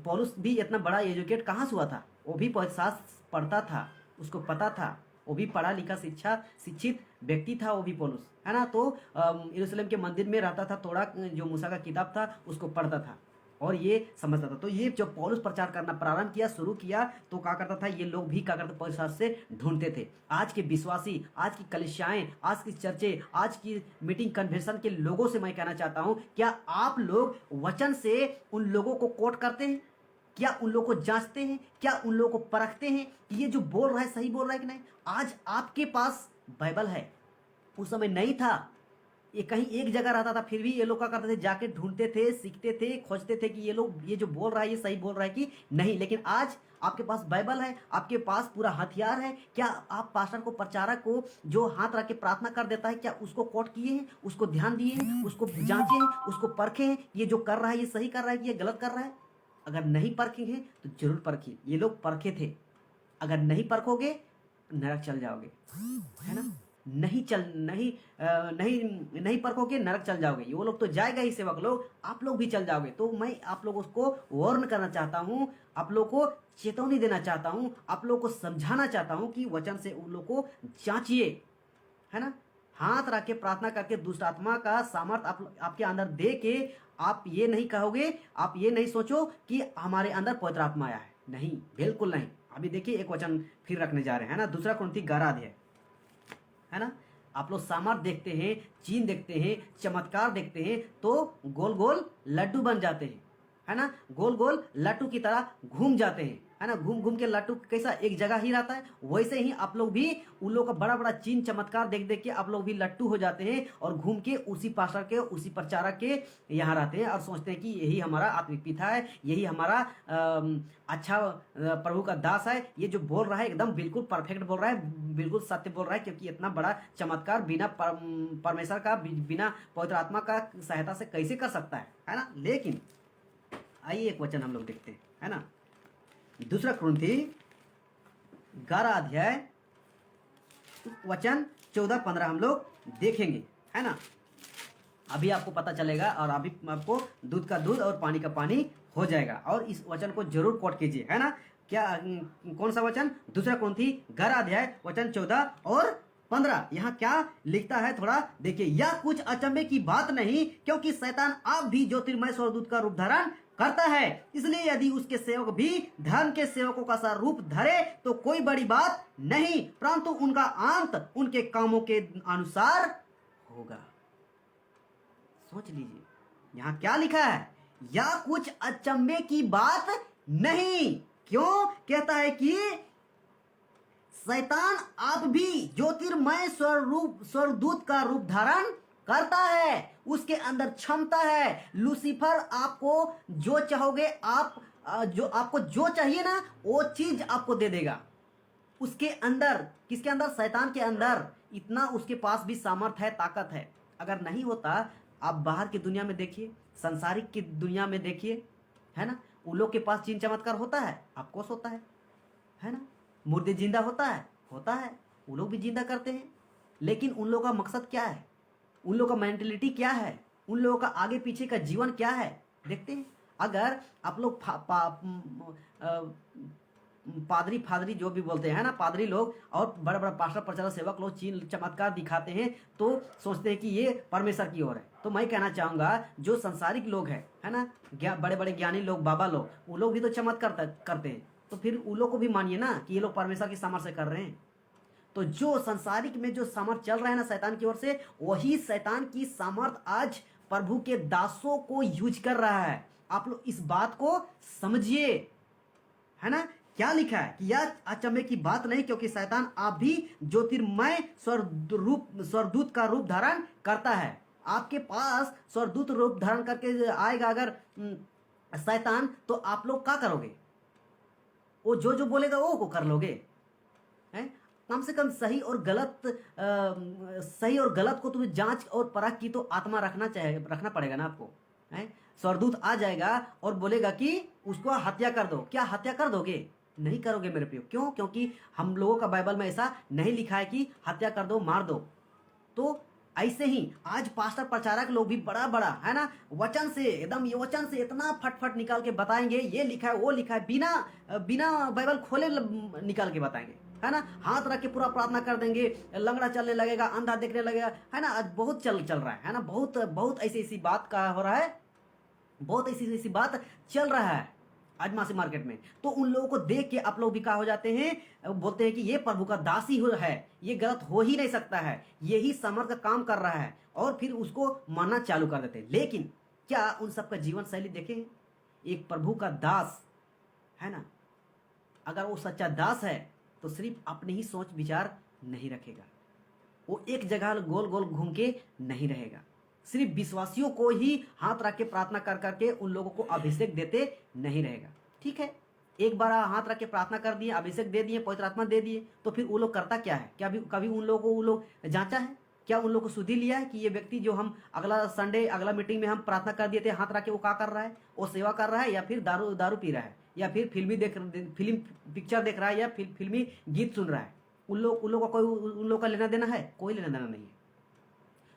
पौलुस भी इतना बड़ा एजुकेट कहाँ से हुआ था? वो भी पवित्र शास्त्र पढ़ता था, उसको पता था, वो भी पढ़ा लिखा शिक्षित व्यक्ति था वो भी पौलुस, है ना। तो यरूशलेम के मंदिर में रहता था, तोड़ा जो मूसा का किताब था उसको पढ़ता था और ये समझता था। तो ये जब पौलुस प्रचार करना प्रारंभ किया, शुरू किया, तो क्या करता था? ये लोग भी क्या करते? पवित्र शास्त्र से ढूंढते थे। आज के विश्वासी, आज की कलीसियाएं, आज की चर्चे, आज की मीटिंग कन्वेंशन के लोगों से मैं कहना चाहता हूं, क्या आप लोग वचन से उन लोगों को कोट करते हैं? क्या उन लोगों को जांचते हैं? क्या उन लोगों को परखते हैं कि ये जो बोल रहा है सही बोल रहा है कि नहीं? आज आपके पास बाइबल है, उस समय नहीं था। ये कहीं एक जगह रहता था, फिर भी ये लोग क्या करते थे? जाके ढूंढते थे, सीखते थे, खोजते थे कि ये लोग ये जो बोल रहा है ये सही बोल रहा है कि नहीं। लेकिन आज आपके पास बाइबल है, आपके पास पूरा हथियार है। क्या आप पास्टर को, प्रचारक को जो हाथ रख के प्रार्थना कर देता है, क्या उसको कोट किए हैं, उसको ध्यान दिए हैं, उसको जांचे हैं, उसको परखे हैं? ये जो कर रहा है ये सही कर रहा है कि ये गलत कर रहा है? अगर नहीं परखे हैं तो जरूर परखिए। ये लोग परखे थे। अगर नहीं परखोगे नरक चल जाओगे, है ना। नहीं परखोगे नरक चल जाओगे। ये वो लोग तो जाएगा ही, सेवक लोग, आप लोग भी चल जाओगे। तो मैं आप लोगों को वार्न करना चाहता हूँ, आप लोग को चेतावनी देना चाहता हूँ, आप लोग को समझाना चाहता हूँ कि वचन से उन लोग को जांचिए, है ना। हाथ रख के प्रार्थना करके दुष्ट आत्मा का सामर्थ आपके अंदर दे के आप ये नहीं कहोगे, आप ये नहीं सोचो कि हमारे अंदर पवित्र आत्मा आया है। नहीं, बिल्कुल नहीं। अभी देखिए एक वचन फिर रखने जा रहे हैं, है ना। 2 कुरिन्थी 11 अध्याय, है ना। आप लोग सामर्थ देखते हैं, चीन देखते हैं, चमत्कार देखते हैं, तो गोल गोल लड्डू बन जाते हैं, है ना। गोल गोल लड्डू की तरह घूम जाते हैं, है ना। घूम घूम के लड्डू कैसा एक जगह ही रहता है, वैसे ही आप लोग भी उन लोगों का बड़ा बड़ा चीन चमत्कार देख देख के आप लोग भी लट्टू हो जाते हैं और घूम के उसी पास्टर के, उसी प्रचारक के यहाँ रहते हैं और सोचते हैं कि यही हमारा आत्मिक पिता है, यही हमारा अच्छा प्रभु का दास है। ये जो बोल रहा है एकदम बिल्कुल परफेक्ट बोल रहा है, बिल्कुल सत्य बोल रहा है, क्योंकि इतना बड़ा चमत्कार बिना परमेश्वर का, बिना पवित्र आत्मा का सहायता से कैसे कर सकता है ना। लेकिन आइए एक वचन हम लोग देखते हैं, है ना। 2 कुरिन्थी 11 अध्याय वचन 14-15 हम लोग देखेंगे, है ना। अभी आपको पता चलेगा और अभी आपको दूध का दूध और पानी का पानी हो जाएगा। और इस वचन को जरूर कोट कीजिए, है ना। क्या कौन सा वचन? 2 कुरिन्थी 11 अध्याय वचन 14 और 15। यहाँ क्या लिखता है थोड़ा देखिए। यह कुछ अचंभे की बात नहीं, क्योंकि शैतान आप भी ज्योतिर्मय स्वर्गदूत का रूप धारण करता है। इसलिए यदि उसके सेवक भी धर्म के सेवकों का सा रूप धरे तो कोई बड़ी बात नहीं, परंतु उनका अंत उनके कामों के अनुसार होगा। सोच लीजिए यहाँ क्या लिखा है। या कुछ अचंभे की बात नहीं। क्यों कहता है कि शैतान आप भी ज्योतिर्मय स्वर्गदूत का रूप धारण करता है, उसके अंदर क्षमता है। लूसीफर आपको जो चाहोगे, जो आपको जो चाहिए ना वो चीज आपको दे देगा। उसके अंदर, किसके अंदर? शैतान के अंदर इतना उसके पास भी सामर्थ है, ताकत है। अगर नहीं होता, आप बाहर की दुनिया में देखिए, संसारिक की दुनिया में देखिए, है ना। उन लोग के पास चिन्ह चमत्कार होता है, ऑफकोर्स होता है ना। मुर्दे जिंदा होता है, वो लोग भी जिंदा करते हैं। लेकिन उन लोगों का मकसद क्या है? उन लोगों का मेंटेलिटी क्या है? उन लोगों का आगे पीछे का जीवन क्या है देखते हैं। अगर आप लोग पादरी फादरी जो भी बोलते हैं ना, पादरी लोग और बड़ा बड़ा पास्टर प्रचारक सेवक लोग चीन चमत्कार दिखाते हैं तो सोचते हैं कि ये परमेश्वर की ओर है। तो मैं कहना चाहूँगा जो संसारिक लोग हैं है ना, बड़े बड़े ज्ञानी लोग, बाबा लोग, वो लोग भी तो चमत्कार करते हैं, तो फिर उन लोग को भी मानिए ना कि ये लोग परमेश्वर की सामर्थ्य से कर रहे हैं। तो जो संसारिक में जो सामर्थ चल रहा है ना शैतान की ओर से, वही शैतान की सामर्थ आज प्रभु के दासों को यूज कर रहा है। आप लोग इस बात को समझिए, है ना। क्या लिखा है कि यह अचंभे की बात नहीं, क्योंकि शैतान आप भी ज्योतिर्मय स्वरदूत का रूप धारण करता है। आपके पास स्वरदूत रूप धारण करके आएगा अगर शैतान, तो आप लोग क्या करोगे? वो जो जो बोलेगा वो कर लोगे, हैं? कम से कम सही और गलत को तुम्हें जांच और परख की तो आत्मा रखना पड़ेगा ना आपको, हैं? स्वरदूत आ जाएगा और बोलेगा कि उसको हत्या कर दो, क्या हत्या कर दोगे? नहीं करोगे मेरे प्रियो। क्यों? क्योंकि हम लोगों का बाइबल में ऐसा नहीं लिखा है कि हत्या कर दो, मार दो। तो ऐसे ही आज पास्टर प्रचारक लोग भी बड़ा बड़ा है ना वचन से, एकदम ये वचन से इतना फटफट निकाल के बताएंगे, ये लिखा है वो लिखा है, बिना बाइबल खोले निकाल के बताएंगे, है ना। हाथ रख के पूरा प्रार्थना कर देंगे, लंगड़ा चलने लगेगा, अंधा देखने लगेगा, है ना। आज बहुत चल रहा है ना, बहुत ऐसी बात का हो रहा है, बहुत ऐसी बात चल रहा है आज मासी मार्केट में। तो उन लोगों को देख के आप लोग भी क्या हो जाते हैं, बोलते हैं कि ये प्रभु का दासी है, ये गलत हो ही नहीं सकता है, यही समर्थ का काम कर रहा है, और फिर उसको मानना चालू कर देते हैं। लेकिन क्या उन सबका जीवन शैली देखें? एक प्रभु का दास है ना, अगर वो सच्चा दास है तो सिर्फ अपने ही सोच विचार नहीं रखेगा, वो एक जगह गोल गोल घूम के नहीं रहेगा, सिर्फ विश्वासियों को ही हाथ रख के प्रार्थना कर करके उन लोगों को अभिषेक देते नहीं रहेगा। ठीक है, एक बार हाथ रख के प्रार्थना कर दिए, अभिषेक दे दिए, पवित्र आत्मा दे दिए, तो फिर वो लोग करता क्या है? क्या कभी उन लोगों को वो लोग जांचा है? क्या उन लोगों को सुधी लिया है कि ये व्यक्ति जो हम अगला संडे अगला मीटिंग में हम प्रार्थना कर दिए थे हाथ रख के, वो क्या कर रहा है? वो सेवा कर रहा है, या फिर दारू पी रहा है, या फिर फिल्म पिक्चर देख रहा है, या फिर फिल्मी गीत सुन रहा है? उन लोग का कोई उन लोग का लेना देना है? कोई लेना देना नहीं है।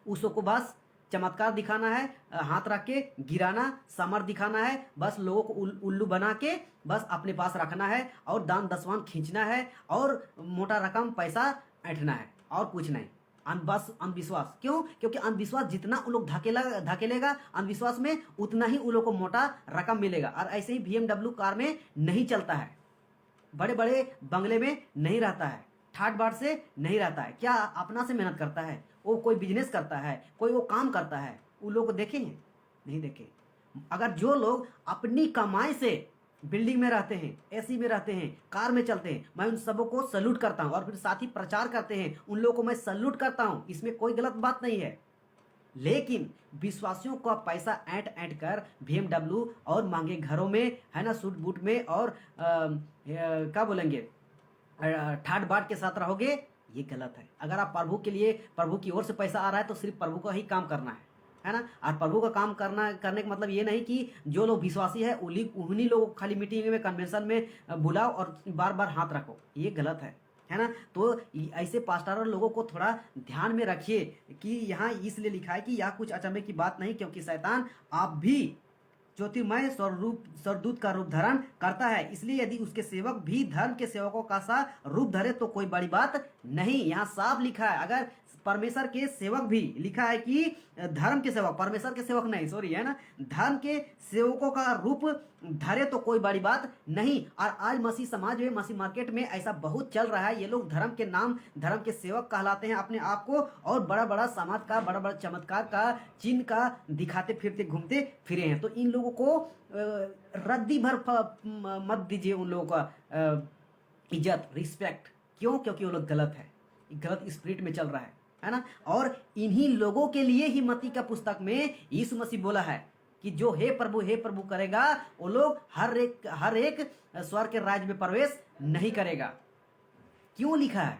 उसको बस चमत्कार दिखाना है, हाथ रख के गिराना, समर दिखाना है, बस लोगों को उल्लू बना के बस अपने पास रखना है, और दान दसवान खींचना है, और मोटा रकम पैसा ऐंठना है, और कुछ नहीं। बस अंधविश्वास। क्यों? क्योंकि अंधविश्वास जितना उन लोग धकेलेगा अंधविश्वास में, उतना ही उन लोग को मोटा रकम मिलेगा। और ऐसे ही BMW कार में नहीं चलता है, बड़े बड़े बंगले में नहीं रहता है, ठाट बाट से नहीं रहता है। क्या अपना से मेहनत करता है? वो कोई बिजनेस करता है, कोई वो काम करता है, उन लोग को देखे हैं? नहीं देखे। अगर जो लोग अपनी कमाई से बिल्डिंग में रहते हैं, एसी में रहते हैं, कार में चलते हैं, मैं उन सबों को सैल्यूट करता हूं, और फिर साथ ही प्रचार करते हैं, उन लोगों को मैं सैल्यूट करता हूं, इसमें कोई गलत बात नहीं है। लेकिन विश्वासियों का पैसा ऐंठ कर BMW और महंगे घरों में, है ना, सूट बूट में, और क्या बोलेंगे, ठाट बाट के साथ रहोगे, ये गलत है। अगर आप प्रभु के लिए, प्रभु की ओर से पैसा आ रहा है तो सिर्फ प्रभु का ही काम करना है ना। और प्रभु का काम करने का मतलब ये नहीं कि जो लोग विश्वासी है उन्हीं लोगों को खाली मीटिंग में, कन्वेंशन में बुलाओ और बार बार हाथ रखो, ये गलत है ना। तो ऐसे पास्टर लोगों को थोड़ा ध्यान में रखिए कि यहाँ इसलिए लिखा है कि यह कुछ अचंभे की बात नहीं, क्योंकि शैतान आप भी ज्योतिर्मय स्वरदूत का रूप धारण करता है, इसलिए यदि उसके सेवक भी धर्म के सेवकों का सा रूप धरे तो कोई बड़ी बात नहीं। यहाँ साफ लिखा है, अगर परमेश्वर के सेवक भी, लिखा है कि धर्म के सेवक, परमेश्वर के सेवक नहीं, सॉरी, है ना, धर्म के सेवकों का रूप धरे तो कोई बड़ी बात नहीं। और आज मसीह समाज में, मसीह मार्केट में ऐसा बहुत चल रहा है, ये लोग धर्म के नाम धर्म के सेवक कहलाते हैं अपने आप को, और बड़ा बड़ा समाज का, बड़ा बड़ा चमत्कार का, चिन्ह का दिखाते फिरते घूमते फिरे हैं। तो इन लोगों को रद्दी भर मत दीजिए उन लोगों का इज्जत, रिस्पेक्ट। क्यों? क्योंकि वो लोग गलत है, गलत स्पिरिट में चल रहा है ना। और इन्हीं लोगों के लिए ही मत्ती का पुस्तक में यीशु मसीह बोला है कि जो हे प्रभु करेगा, वो लोग हर एक स्वर्ग के राज्य में प्रवेश नहीं करेगा। क्यों लिखा है?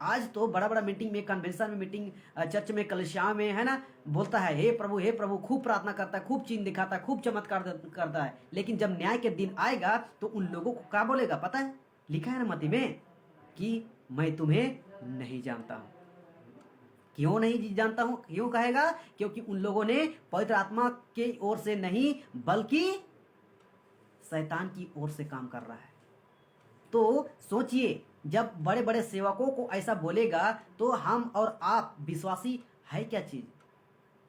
आज तो बड़ा बड़ा मीटिंग में, कन्वेंशन में, मीटिंग चर्च में, कलीसिया में, है ना, बोलता है हे प्रभु, खूब प्रार्थना करता है, खूब चिन्ह दिखाता है, खूब चमत्कार करता है, लेकिन जब न्याय के दिन आएगा तो उन लोगों को क्या बोलेगा पता है? लिखा है ना मत्ती में कि मैं तुम्हें नहीं जानता हूं। क्यों नहीं जानता हूं, क्यों कहेगा? क्योंकि उन लोगों ने पवित्र आत्मा की ओर से नहीं बल्कि शैतान की ओर से काम कर रहा है। तो सोचिए, जब बड़े बड़े सेवकों को ऐसा बोलेगा तो हम और आप विश्वासी है क्या चीज?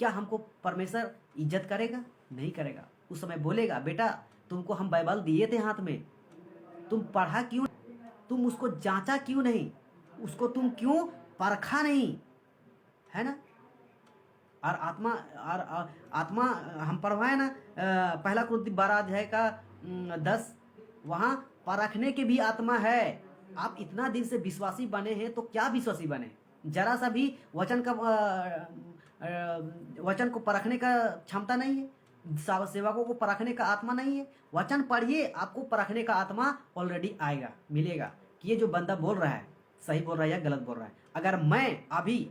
क्या हमको परमेश्वर इज्जत करेगा? नहीं करेगा। उस समय बोलेगा, बेटा तुमको हम बाइबल दिए थे हाथ में, तुम पढ़ा क्यों? तुम उसको जांचा क्यों नहीं? उसको तुम क्यों परखा नहीं? है ना? और आत्मा हम पढ़वाए ना, पहला कुरिन्थी 12 अध्याय का 10, वहां परखने के भी आत्मा है। आप इतना दिन से विश्वासी बने हैं तो क्या विश्वासी बने? जरा सा भी वचन को परखने का क्षमता नहीं है, सेवकों को परखने का आत्मा नहीं है। वचन पढ़िए, आपको परखने का आत्मा ऑलरेडी आएगा, मिलेगा कि ये जो बंदा बोल रहा है सही बोल रहा है या गलत बोल रहा है। अगर मैं अभी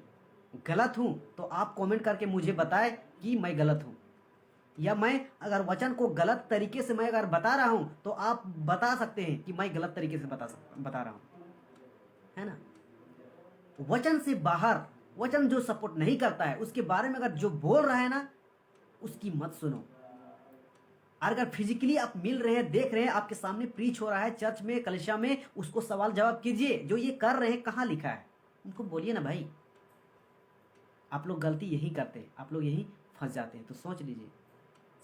गलत हूं तो आप कमेंट करके मुझे बताएं कि मैं गलत हूं, या मैं अगर वचन को गलत तरीके से मैं अगर बता रहा हूं तो आप बता सकते हैं कि मैं गलत तरीके से बता रहा हूं, है ना? वचन से बाहर, वचन जो सपोर्ट नहीं करता है उसके बारे में अगर जो बोल रहा है ना, उसकी मत सुनो। अगर फिजिकली आप मिल रहे हैं, देख रहे हैं, आपके सामने प्रीच हो रहा है चर्च में, कलीसिया में, उसको सवाल जवाब कीजिए। जो ये कर रहे हैं कहाँ लिखा है, उनको बोलिए ना भाई। आप लोग गलती यही करते हैं, आप लोग यही फंस जाते हैं। तो सोच लीजिए,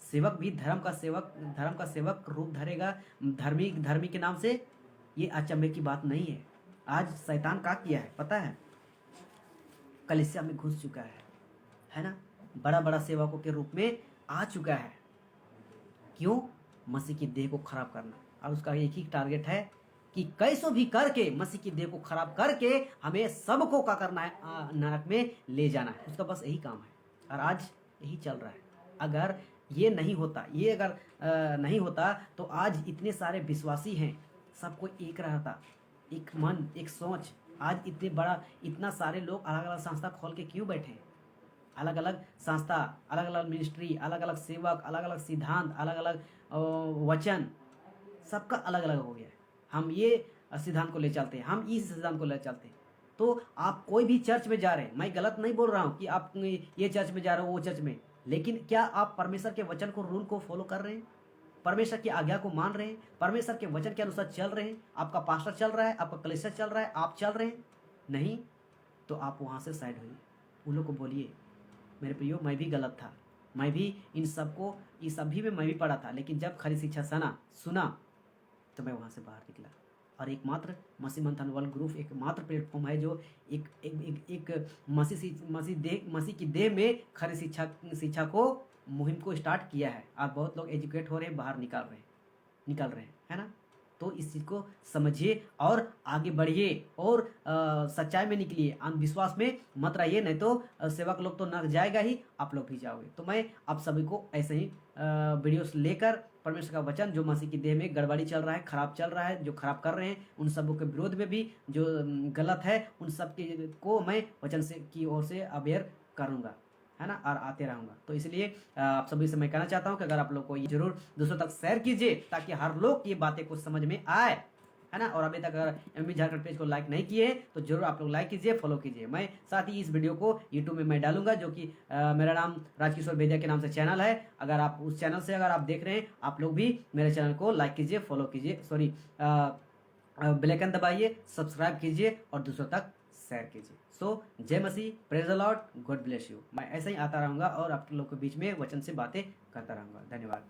सेवक भी धर्म का सेवक रूप धरेगा धर्मी के नाम से, ये अचंभे की बात नहीं है। आज शैतान क्या किया है पता है? कलीसिया में घुस चुका है ना? बड़ा बड़ा सेवकों के रूप में आ चुका है। क्यों? मसीह की देह को खराब करना। और उसका एक ही टारगेट है कि कैसो भी करके मसीह की देह को खराब करके हमें सबको क्या करना है? नरक में ले जाना है। उसका बस यही काम है और आज यही चल रहा है। अगर ये नहीं होता, ये अगर नहीं होता तो आज इतने सारे विश्वासी हैं, सबको एक रहता, एक मन, एक सोच। आज इतना सारे लोग अलग अलग संस्था खोल के क्यों बैठे हैं? अलग अलग संस्था, अलग अलग मिनिस्ट्री, अलग अलग सेवक, अलग अलग सिद्धांत, अलग अलग वचन, सबका अलग अलग हो गया है। हम ये सिद्धांत को ले चलते हैं, हम इस सिद्धांत को ले चलते हैं। तो आप कोई भी चर्च में जा रहे हैं, मैं गलत नहीं बोल रहा हूँ कि आप ये चर्च में जा रहे हो वो चर्च में, लेकिन क्या आप परमेश्वर के वचन को, रूल को फॉलो कर रहे हैं? परमेश्वर की आज्ञा को मान रहे हैं? परमेश्वर के वचन के अनुसार चल रहे हैं? आपका पास्टर चल रहा है, आपका कलीसिया चल रहा है, आप चल रहे हैं? नहीं तो आप वहाँ से साइड होइए। उन लोग को बोलिए, मेरे प्रियो मैं भी गलत था, मैं भी इन सभी में मैं भी पढ़ा था, लेकिन जब खरी शिक्षा सुना तो मैं वहाँ से बाहर निकला। और एकमात्र मसीह मंथन वर्ल्ड ग्रुप एकमात्र प्लेटफॉर्म है जो एक मसीह की देह में खरी शिक्षा को मुहिम को स्टार्ट किया है। और बहुत लोग एजुकेट हो रहे हैं, बाहर निकल रहे हैं, है ना? तो इस चीज़ को समझिए और आगे बढ़िए और सच्चाई में निकलिए। अंधविश्वास में मत रहिए, नहीं तो सेवक लोग तो नरक जाएगा ही, आप लोग भी जाओगे। तो मैं आप सभी को ऐसे ही वीडियोस लेकर परमेश्वर का वचन, जो मसीह की देह में गड़बड़ी चल रहा है, खराब चल रहा है, जो खराब कर रहे हैं, उन सबों के विरोध में भी जो गलत है, उन सब को मैं वचन से की ओर से अवेयर करूँगा, है ना? और आते रहूँगा। तो इसलिए आप सभी से मैं कहना चाहता हूँ कि अगर आप लोग को ये जरूर दूसरों तक शेयर कीजिए ताकि हर लोग ये बातें कुछ समझ में आए, है ना? और अभी तक अगर एमबी झारखंड पेज को लाइक नहीं किए तो जरूर आप लोग लाइक कीजिए, फॉलो कीजिए। मैं साथ ही इस वीडियो को यूट्यूब में मैं डालूंगा, जो कि मेरा नाम राजकिशोर बेदिया के नाम से चैनल है। अगर आप उस चैनल से अगर आप देख रहे हैं, आप लोग भी मेरे चैनल को लाइक कीजिए, फॉलो कीजिए, बेल आइकन दबाइए, सब्सक्राइब कीजिए और दूसरों तक शेयर कीजिए। सो जय मसीह, praise the Lord, God bless you. मैं ऐसे ही आता रहूँगा और आप लोग के बीच में वचन से बातें करता रहूँगा। धन्यवाद।